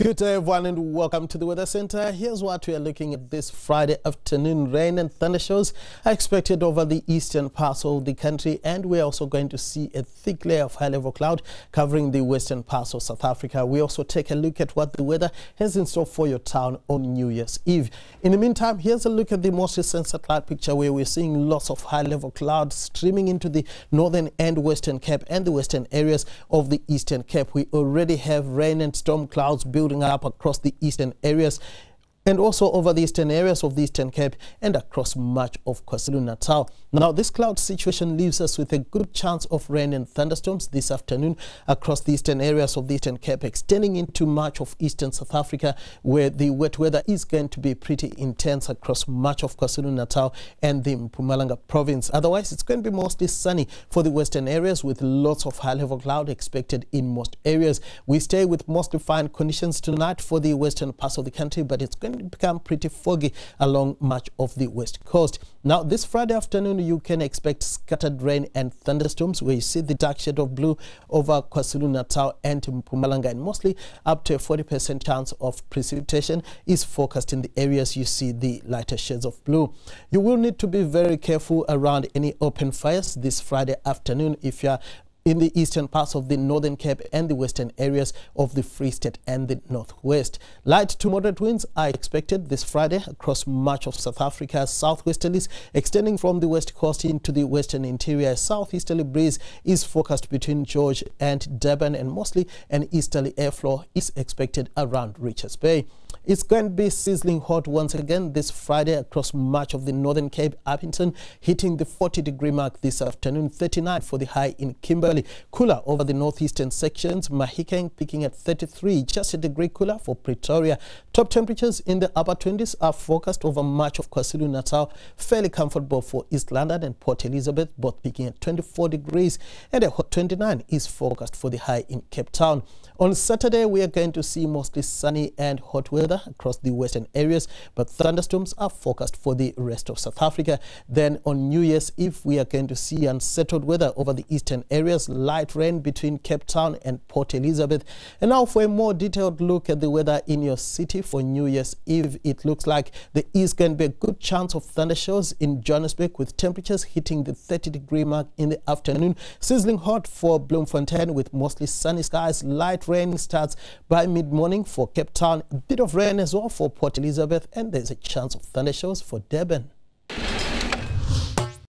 Good day, everyone, and welcome to the Weather Center. Here's what we are looking at this Friday afternoon. Rain and thunder showers are expected over the eastern parts of the country, and we're also going to see a thick layer of high-level cloud covering the western parts of South Africa. We also take a look at what the weather has in store for your town on New Year's Eve. In the meantime, here's a look at the most recent satellite picture where we're seeing lots of high-level clouds streaming into the northern and western Cape and the western areas of the eastern Cape. We already have rain and storm clouds building up across the eastern areas and also over the eastern areas of the Eastern Cape and across much of KwaZulu-Natal. Now, this cloud situation leaves us with a good chance of rain and thunderstorms this afternoon across the eastern areas of the Eastern Cape, extending into much of eastern South Africa, where the wet weather is going to be pretty intense across much of KwaZulu-Natal and the Mpumalanga province. Otherwise, it's going to be mostly sunny for the western areas with lots of high-level cloud expected in most areas. We stay with mostly fine conditions tonight for the western parts of the country, but it's going to become pretty foggy along much of the west coast. Now, this Friday afternoon, you can expect scattered rain and thunderstorms where you see the dark shade of blue over KwaZulu-Natal and Mpumalanga, and mostly up to a 40% chance of precipitation is forecast in the areas you see the lighter shades of blue. You will need to be very careful around any open fires this Friday afternoon if you are in the eastern parts of the Northern Cape and the western areas of the Free State and the Northwest. Light to moderate winds are expected this Friday across much of South Africa. Southwesterlies extending from the west coast into the western interior. A southeasterly breeze is forecast between George and Durban, and mostly an easterly airflow is expected around Richards Bay. It's going to be sizzling hot once again this Friday across much of the Northern Cape. Appington hitting the 40-degree mark this afternoon, 39 for the high in Kimberley. Cooler over the northeastern sections. Mahikeng peaking at 33, just a degree cooler for Pretoria. Top temperatures in the upper 20s are forecast over much of KwaZulu-Natal. Fairly comfortable for East London and Port Elizabeth, both peaking at 24 degrees, and a hot 29 is forecast for the high in Cape Town. On Saturday, we are going to see mostly sunny and hot weather across the western areas, but thunderstorms are forecast for the rest of South Africa. Then on New Year's Eve, we are going to see unsettled weather over the eastern areas, light rain between Cape Town and Port Elizabeth. And now for a more detailed look at the weather in your city for New Year's Eve, it looks like there is going to be a good chance of thunder showers in Johannesburg, with temperatures hitting the 30-degree mark in the afternoon. Sizzling hot for Bloemfontein with mostly sunny skies. Light rain starts by mid-morning for Cape Town. A bit of rain as well for Port Elizabeth, and there's a chance of thunder showers for Durban.